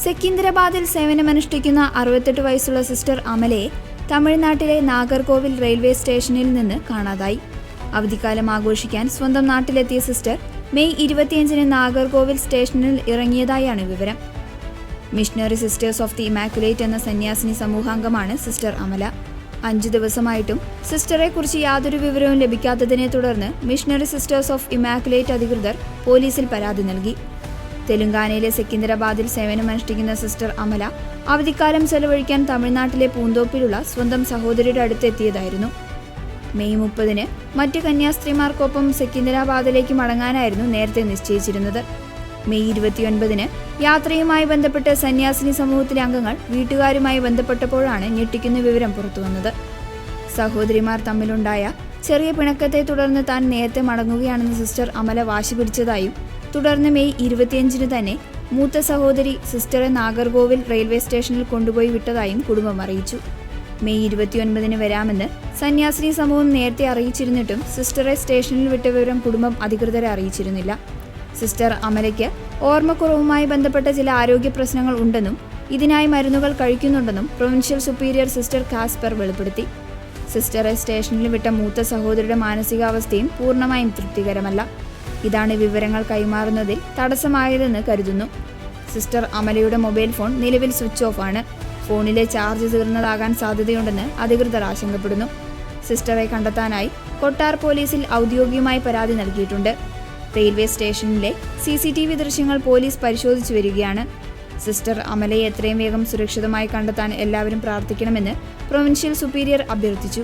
സെക്കന്ദരാബാദിൽ സേവനമനുഷ്ഠിക്കുന്ന 68 വയസ്സുള്ള സിസ്റ്റർ അമലയെ തമിഴ്നാട്ടിലെ നാഗർകോവിൽ റെയിൽവേ സ്റ്റേഷനിൽ നിന്ന് കാണാതായി. അവധിക്കാലം ആഘോഷിക്കാൻ സ്വന്തം നാട്ടിലെത്തിയ സിസ്റ്റർ മെയ് 25-ന് നാഗർകോവിൽ സ്റ്റേഷനിൽ ഇറങ്ങിയതായാണ് വിവരം. Missionary sisters of the immaculate എന്ന സന്യാസിനി സമൂഹാംഗമാണ് സിസ്റ്റർ അമല. 5 ദിവസമായിട്ടും സിസ്റ്ററെക്കുറിച്ച് യാതൊരു വിവരവും ലഭിക്കാത്തതിനെ തുടർന്ന് മിഷണറി സിസ്റ്റേഴ്സ് ഓഫ് ഇമാക്കുലേറ്റ് അധികൃതർ പോലീസിൽ പരാതി നൽകി. തെലങ്കാനയിലെ സെക്കന്ദരാബാദിൽ സേവനമനുഷ്ഠിക്കുന്ന സിസ്റ്റർ അമല അവധിക്കാലം ചെലവഴിക്കാൻ തമിഴ്നാട്ടിലെ പൂന്തോപ്പിലുള്ള സ്വന്തം സഹോദരിയുടെ അടുത്തെത്തിയതായിരുന്നു. മെയ് 30-ന് മറ്റ് കന്യാസ്ത്രീമാർക്കൊപ്പം സെക്കന്ദരാബാദിലേക്ക് മടങ്ങാനായിരുന്നു നേരത്തെ നിശ്ചയിച്ചിരുന്നത്. മെയ് 29-ന് യാത്രയുമായി ബന്ധപ്പെട്ട് സന്യാസിനി സമൂഹത്തിലെ അംഗങ്ങൾ വീട്ടുകാരുമായി ബന്ധപ്പെട്ടപ്പോഴാണ് ഞെട്ടിക്കുന്ന വിവരം പുറത്തുവന്നത്. സഹോദരിമാർ തമ്മിലുണ്ടായ ചെറിയ പിണക്കത്തെ തുടർന്ന് താൻ നേരത്തെ മടങ്ങുകയാണെന്ന് സിസ്റ്റർ അമല വാശി പിടിച്ചതായും തുടർന്ന് മെയ് 25-ന് തന്നെ മൂത്ത സഹോദരി സിസ്റ്ററെ നാഗർകോവിൽ റെയിൽവേ സ്റ്റേഷനിൽ കൊണ്ടുപോയി വിട്ടതായും കുടുംബം അറിയിച്ചു. മെയ് 29-ന് വരാമെന്ന് സന്യാസിനി സമൂഹം നേരത്തെ അറിയിച്ചിരുന്നിട്ടും സിസ്റ്ററെ സ്റ്റേഷനിൽ വിട്ട വിവരം കുടുംബം അധികൃതരെ അറിയിച്ചിരുന്നില്ല. സിസ്റ്റർ അമലയ്ക്ക് ഓർമ്മക്കുറവുമായി ബന്ധപ്പെട്ട ചില ആരോഗ്യ പ്രശ്നങ്ങൾ ഉണ്ടെന്നും ഇതിനായി മരുന്നുകൾ കഴിക്കുന്നുണ്ടെന്നും പ്രൊവിൻഷ്യൽ സുപ്പീരിയർ സിസ്റ്റർ കാസ്പർ വെളിപ്പെടുത്തി. സിസ്റ്ററെ സ്റ്റേഷനിൽ വിട്ട മൂത്ത സഹോദരിയുടെ മാനസികാവസ്ഥയും പൂർണ്ണമായും തൃപ്തികരമല്ല. ഇതാണ് വിവരങ്ങൾ കൈമാറുന്നതിൽ തടസ്സമായതെന്ന് കരുതുന്നു. സിസ്റ്റർ അമലയുടെ മൊബൈൽ ഫോൺ നിലവിൽ സ്വിച്ച് ഓഫ് ആണ്. ഫോണിലെ ചാർജ് തീർന്നതാകാൻ സാധ്യതയുണ്ടെന്ന് അധികൃതർ ആശങ്കപ്പെടുന്നു. സിസ്റ്ററെ കണ്ടെത്താനായി കൊട്ടാർ പോലീസിൽ ഔദ്യോഗികമായി പരാതി നൽകിയിട്ടുണ്ട്. റെയിൽവേ സ്റ്റേഷനിലെ CCTV ദൃശ്യങ്ങൾ പോലീസ് പരിശോധിച്ചു വരികയാണ്. സിസ്റ്റർ അമലയെ എത്രയും വേഗം സുരക്ഷിതമായി കണ്ടെത്താൻ എല്ലാവരും പ്രാർത്ഥിക്കണമെന്ന് പ്രൊവിൻഷ്യൽ സുപ്പീരിയർ അഭ്യർത്ഥിച്ചു.